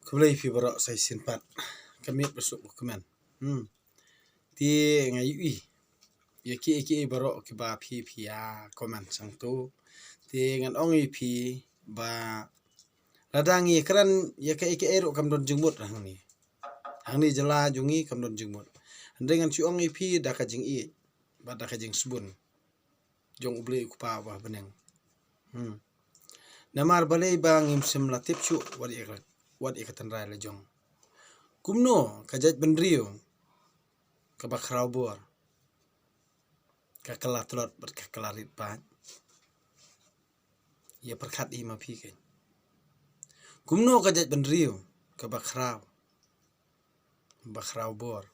Kulai fi barok sai sinpat kamit besuk kemen ti ngai ya ki barok ki ba fi ya komen sang tu ti ngan ong fi ba ladangi kran ya ke ero kam don jengmut hang ni jela jungi kam don jengmut dengan cu ong fi da ka jing ba da ka jing subun jong ubli ku pa ba beneng namar balai bang im sim latip cu wat ikatan rai la jong kumno kajat benrio ka bakrau bor ka kala tlot ber ka kalarit pa ya perkat i ma phi ke kumno kajat benrio ka bakrau bor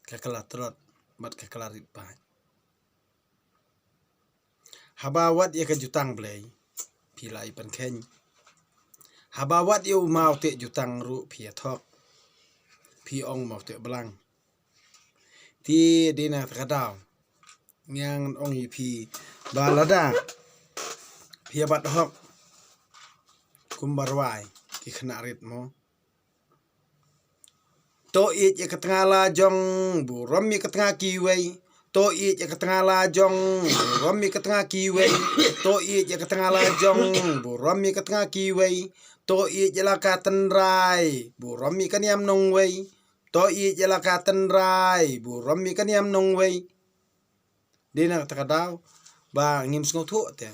ka kala tlot ber ka kalarit pa habawat ya ka jutang blai pilai pan khen habawat yo mau te jutang ru phi thok phi ong mau te belang ti dina kadau nyang ong i phi balada phi bat hok kumbarwai ki khna rit mo to i je ka tengah la jong bu rom mi ka tengah ki wei to i je ka tengah la jong bu rom mi ka tengah ki wei to i je ka tengah la jong bu rom mi ka tengah ki wei to i je la ka tan rai bu rom mi kan yam nong wei to i je la ka tan rai bu rom mi kan yam nong wei dina takadaw ba ngim sngo thu te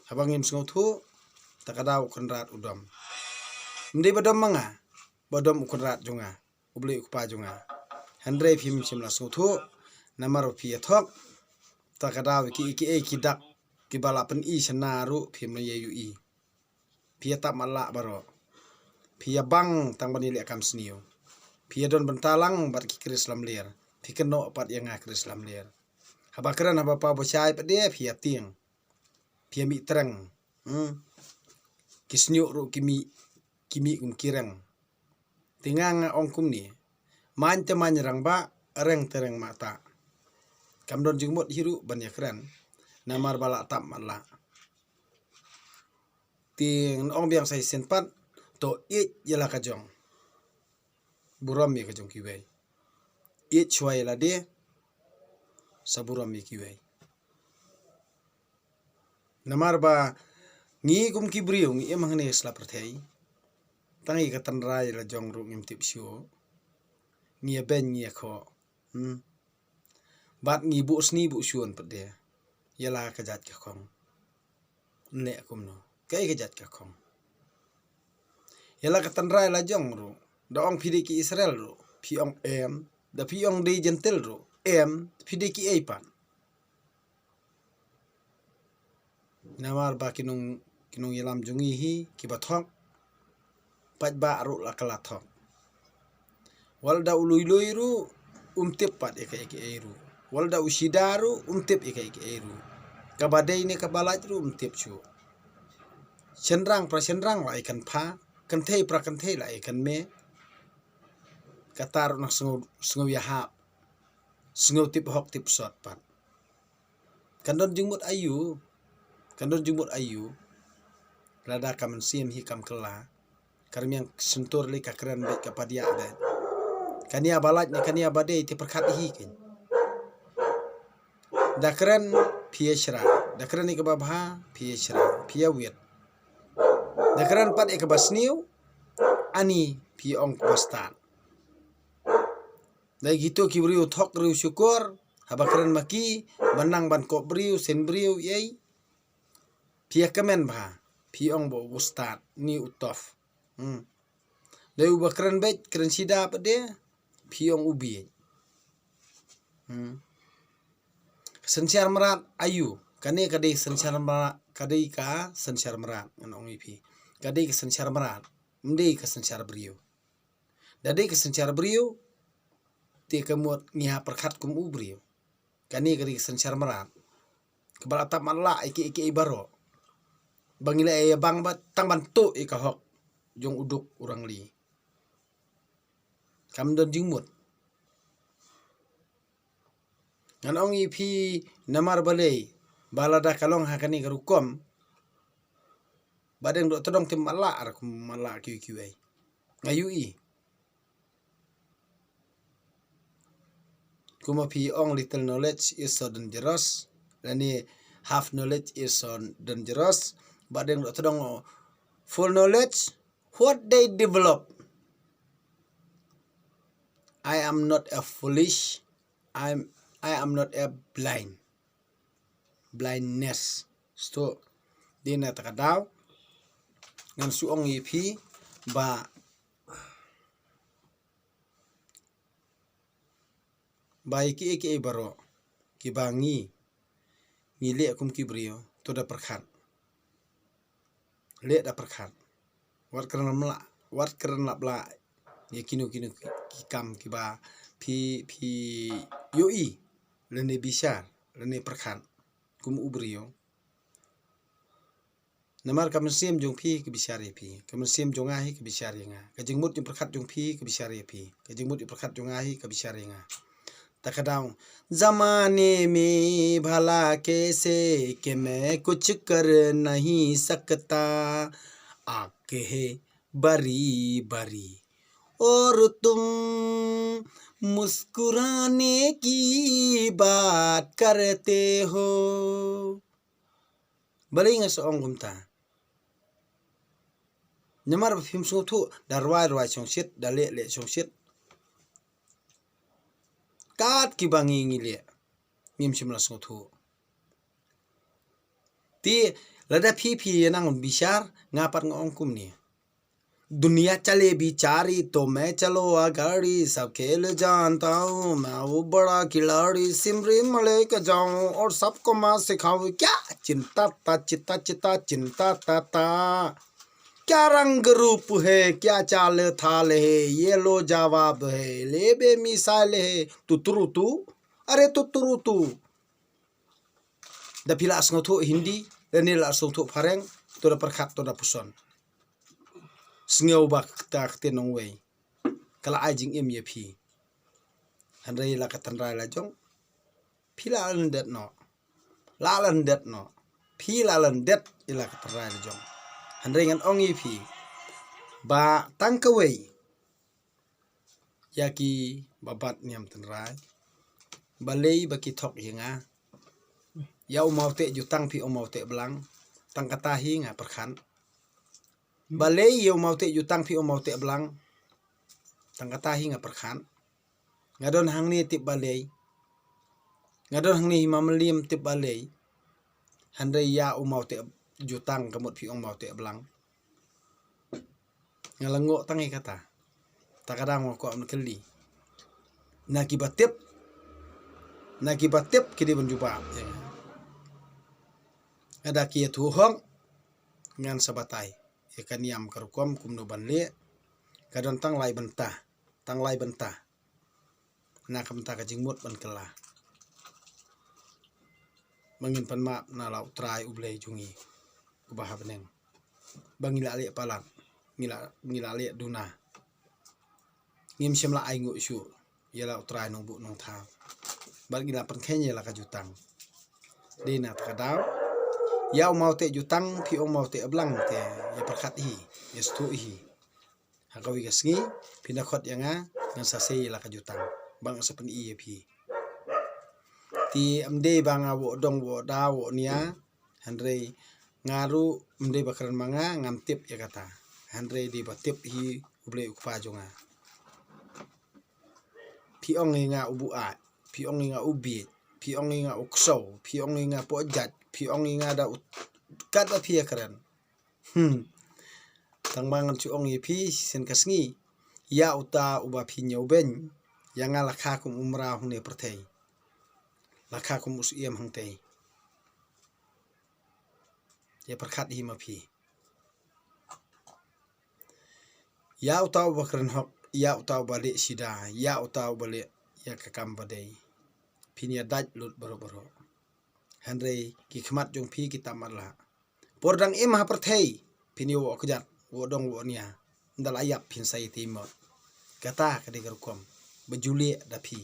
haba ngim sngo thu takadaw konrat udom ndi badom manga badom konrat junga ubli ukpa junga handre phim simla sngo thu namar phi thok takadaw ki dak ki bala pen i senaru phim ye yu i phi tap mala baro phi bang tang bani le kam snio phi don bentalang bat ki krislam ler phi keno pat yang krislam ler haba kran haba pa bocai pa dia phi tiang phi mi terang kisnyo ro kimi kirang tingang ong kum ni man te man rang ba reng tereng mata kam don jingmot hiru ban ya kran namar bala tap mala ting ong biang sai senpat to yela ka jong buram mi ka jong ki wei chwai la de saburam mi ki wei namar ba ngi kum ki brio ngi emang ne sla perthei tangi ka tan rai la jong ru ngim tip sio ngi ben ngi kho bat ngi bu sni bu suon pe de yela ka jat ka khong ne kum no kai ka jat ka khong yela ka tan rai la jong ru da ong phidi ki Israel ru phi ong em da phi ong de gentle ru em phidi ki ei pan namar ba kinung yelam jungi hi ki bathok pat ba ru la kala thok waldaului ru umtip pat eke ru walda usidaru umtip eke ru kabadai ne kabalaj ru umtip chu senrang pra senrang la ikan pha kan thei pra kan thei la ikan me katar nak sngo ya ha sngo tip hok tip sot pat kandon jingmut ayu lada kam sim hi kam kala karmiang sentur le ka kran be ka padia de kania balaj ne kania badai ti perkhat hi ken dakran phieshra dakran ni ka babha phieshra phia wet dakran pat ek basniu ani phi ong pastan dai gitu ki brio thok ru syukur habakran maki banang ban ko brio sen brio yei phia kamen bha phi ong bo ustad ni utof dai ubakran bet kran sida pa de phi ong ubi sensiar merat ayu kane kadai sensiar merat kadai ka sensiar merat nong ipi kadai ka sensiar merat mdei ka sensiar brio dadai ka sensiar brio te kamot ngiha perkhat kum ubrio kane kadai sensiar merat kebal atap mala iki baro bangile ya bang bat tang bantu ika hok jong uduk urang li kam don jingmut ngan ong ipi namar balei balada kalong hakani garukom badeng do todong tim mala ki ai ngayui kuma pi ong little knowledge is so dangerous lani half knowledge is so dangerous badeng do todong full knowledge what they develop. I am not a foolish, I am not a blindness. So di na takadaw ngan suong ipi ba baiki iki baro kibangi ngile akum kibrio to da perkhat le da perkhat wat kerana bla ye kinu kikam kiba pi yoi lene bisar lene perkhat kum ubrio namar kamesim jong pi ke bisari pi kamesim jong ahi ke bisari nga kajingmut jong perkhat jong pi ke bisari pi kajingmut jong perkhat jong ahi ke bisari nga takadaw जमाने में भला कैसे कि मैं कुछ कर नहीं सकता आके है बरी बरी और तुम मुस्कुराने की बात करते हो बलिंग सोंग गुमता nyamar film sung thu darwai songsit dale songsit kat kibangi ngile ngim simla sung thu ti lada phi nang bisar ngapat ngong kum ni दुनिया चले बिचारी तो मैं चलो आगाड़ी सब खेल जानता हूँ मैं वो बड़ा खिलाड़ी सिमरी मले के जाऊं और सबको मैं सिखाऊं क्या चिंता ता क्या रंग रूप है क्या चाल थाल है ये लो जवाब है ले बे मिसाल है तुतरू तू अरे तुतरू तू दपिला संगथो हिंदी दनिला संगथो फारेंग तो दा perkhat to da puson sngeu bak tak te nong wei kala ajing em ye phi handai la katan rai la jong phi la lan det no phi la lan det ila katan rai la jong handai ngan ong ye phi ba tang ka wei yaki babat niam tan rai balei baki thok yenga yau maute jutang phi o maute belang tang kata hi nga perkhan balei yo maute jutang phi o maute belang tang kata hi nga perkhan ngadon hang ni tip balei ngadon hang ni mamlim tip balei handai ya o maute jutang kamot phi o maute belang ngalango tangi kata takadang ko am keli nakibatip kidi benjuba ada kia tu hong ngan sabatai ikan yam karukom kumno banle kadon tang lai bentah na kamta ka jingmut ban kala mangin pan map na lau trai ublei jungi ubah beneng bangila le palat ngila le duna ngim semla ai ngu su ya lau trai nong bu nong tha bar gila pan khenya la ka jutang dina takadaw yau mau te jutang phi o mau te ablang te ya perkhat hi ya stu hi hakawi gasngi pina khot yanga ngan sase la ka jutang bang sapen i phi ti amde banga wo dong wo da wo nia handre ngaru amde bakran manga ngam tip ya kata handre di batip hi uble ukpa jonga phi ong nga ubu a phi ong nga ubi phi ong nga ukso phi ong nga pojat phi ong nga da kata phi keren tang mangan chu ong phi sen kasngi ya uta uba phi nyoben yang ala kha kum umra hune perthei lakha kum us iem hang tei ya perkhat hi ma phi ya uta uba keren hok ya uta uba le sida ya uta uba le ya kakam badai phinia daj lut baro handre ki khmat jong phi ki tamarla pordang em ha perthei phini wo kjat wo dong wo nia ndal ayap phin sai ti mo kata kade garkom bejule da phi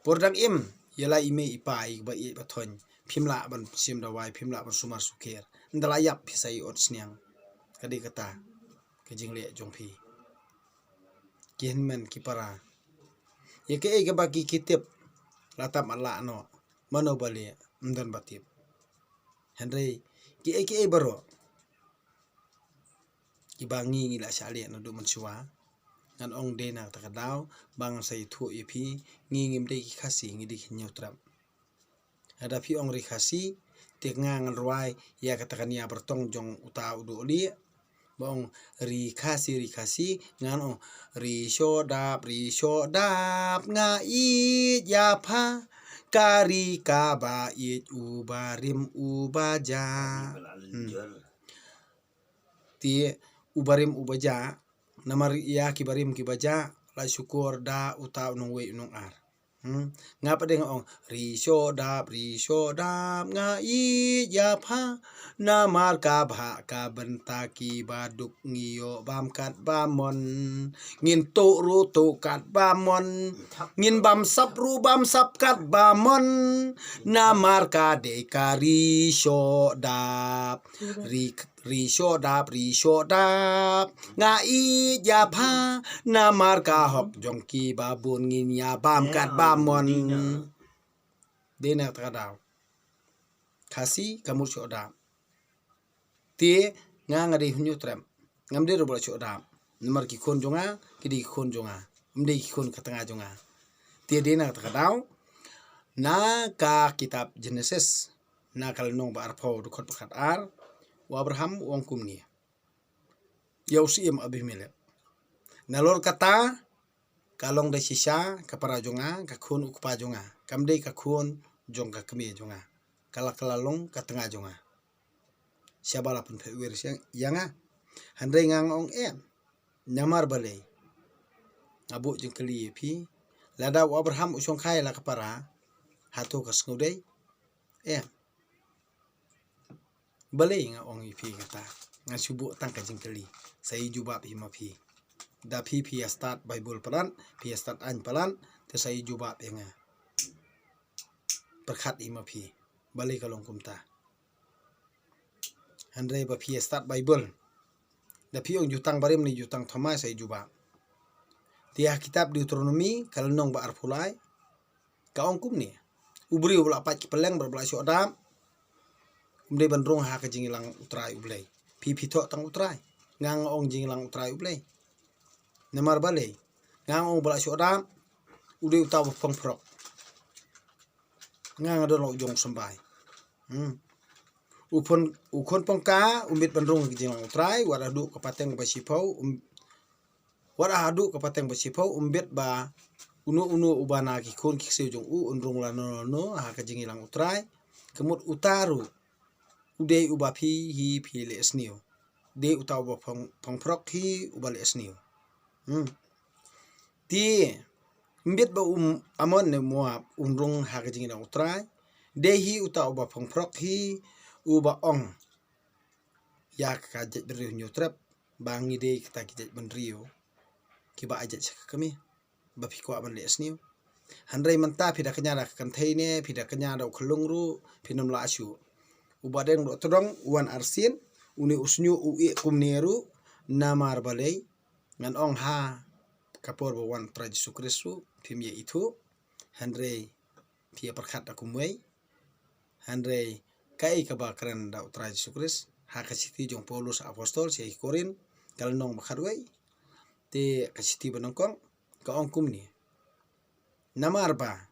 pordang em yala ime ipai ba i bathon phimla ban sim da wai phimla ban sumar sukher ndal ayap phi sai ot sniang kade kata kejing le jong phi kian men kipara ye ke bagi kitip latam ala no mano bali mdan batip Henry ke baro kibangi ngila syali no du mensuwa ngan ong dena takadaw bang sai thu ipi ngingim de khasi ngidi nyotram ada pi ong ri khasi tengang ruai ya katakania bertong jong uta udu li bong ri khasi ngan ong ri shodap nga I ya pha kari kaba I ubarim ubaja ti ubarim ubaja namar ya kibarim kibaja la syukur da uta unung we unung ar ngapa deng ong ri shodap nga I ya pha namar ka bha ka bentaki baduk ngio bam kat bamon ngin to ru to kat bamon ngin bam sap kat bamon namar ka de kari shodap ri shodap nga I ya pha namar ka hok jongki babun ngin ya bam kat bamon dena takadaw khasi kamur shodap ti nga ngadi hunyu trem ngamde ro bol shodap namar ki khon jonga kidi khon jonga mde ki khon katanga jonga ti dena takadaw na ka kitab Genesis na kal nong ba arpho dukot pakat ar wa Abraham wong kumni Yausim Abimelek nalor kata kalong de sisa kapara jonga ka khon ukpa jonga kamde ka khon jong ka kemi jonga kalalong katanga jonga siabala pun fewir yanga handai ngang ong nyamar balai abu jengkeli pi lada Abraham usong khai la kapara hatu kas ngudai balai nga ong ipi kata nga subu tang ka jengkeli sai jubab himapi da pi start Bible palan pi start an palan te sai jubab nga perkhat himapi balai kalong kumta handai ba pi start Bible da pi ong jutang barim ni jutang thoma sai jubab dia kitab Deuteronomy kalnong ba arpulai ka ong kumni ubri ubla pat ki peleng berbla shodam umde bandrong ha ka jingilang utrai ublai pi tho tang utrai ngang ong jingilang utrai ublai namar balai ngang ong bla shodam ude utaw pong prok ngang do lo jong sambai ukon pongka umbit bandrong ki jingilang utrai wada du kapateng ba sipau wada hadu kapateng ba sipau umbit ba unu ubana ki khon ki seu jong unrung la no ha ka jingilang utrai kemut utaru ude ubapi hi pi le esnio de utaw ba pong prok hi ubal esnio ti mbit ba amon ne moab unrung ha ka jingilang utrai de hi utaw ba pong prok hi uba ong ya ka jet berio nyotrap bangi de kita ki jet benrio ki ba ajat kami ba piko aban le esnio handrai manta phida kanya da kan theine phida kanya da khlung ru phinom la asu ubadeng do todong uan arsin uni usnyu ui kumneru namar balai ngan ong ha kapor ba wan pra Jesu Kristu phimye itu handrai phia perkhat da kumwei handrai kai ka ba kran da utra Jesu Krist ha ka siti jong Paulus apostol sei Korin kalnong bakharwei te ka siti banongkong ka ong kumni namar ba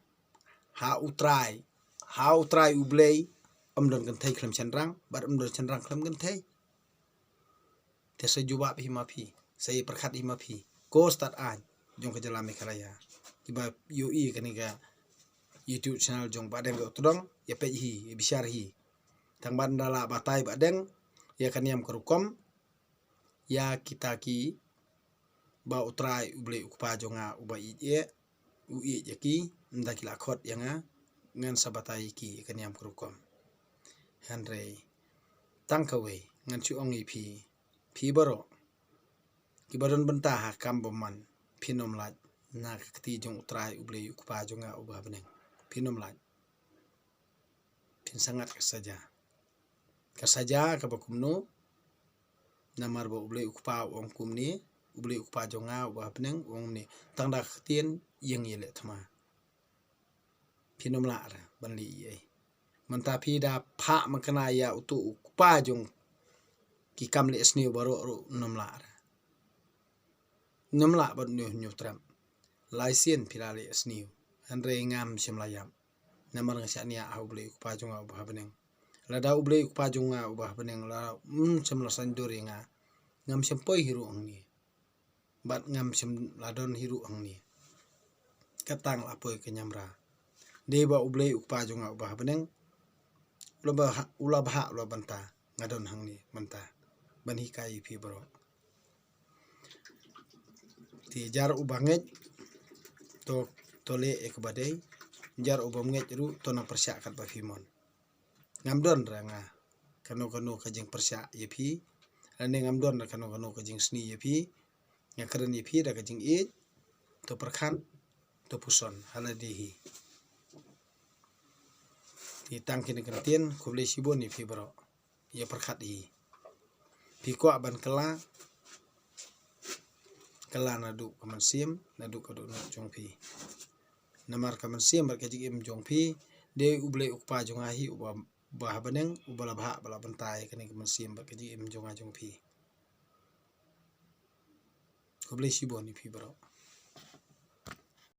ha utrai ublei amdon kan thai khlam chanrang bar amdon chanrang khlam kan thai te se jubab himapi sai perkhat himapi ko start an jong ka jala mekaraya kiba UI kaniga YouTube channel jong badeng do tudong ya pe hi bisar hi tang bandala batai badeng ya kaniam karukom ya kitaki ba utrai ublei ukpa jonga uba ui yaki ndaki lakhot yanga ngan sabatai ki kaniam karukom handrei tangkawe ngan chu ongi phi baro kibaron benta ha kamboman phinom lat na kati jong utrai ublei ukpa jonga uba beneng phinom lat phin sangat kasaja ka bakumno namar ba ublei ukpa ong kum ni ublei ukpa jonga ubah peneng ong ni tang dak tien yeng yele thma phinom la ra ban li ai manta phi da pha makana ya utu ukpa jong ki kam le sni baro ro nom la ra nom la ban nyu tram lai sien phira le sni han re ngam sim la yam namar ngasa ni a ublei ukpa jonga ubah peneng la da ublei ukpa jonga ubah peneng la sem la san dori nga ngam sem poi hiru ang ni bat ngam sem ladon hiru ang ni katang la poi ke nyamra de ba ublei ukpa jonga ubah peneng ula bah lo banta ngadon hang ni banta ban hi kai phi bro ti jar ubanget to tole ek badai jar ubamnget ru to na persya kat ba phimon ngam don ranga kano kajing persya ye phi ane ngam don kano kajing sni ye phi ngakren ye phi da kajing I to perkhan to puson hala dehi ti tangkin kentien kuble sibon ye phi bro ye perkhat hi phi ko ban kala nadu kaman sim nadu kadu no jong phi namar kaman sim bar kajing im jong phi de ublei ukpa jong hi ubah baneng ubala bha bala bantai kani kaman sim bar kajing im jong phi kuble sibon ye phi bro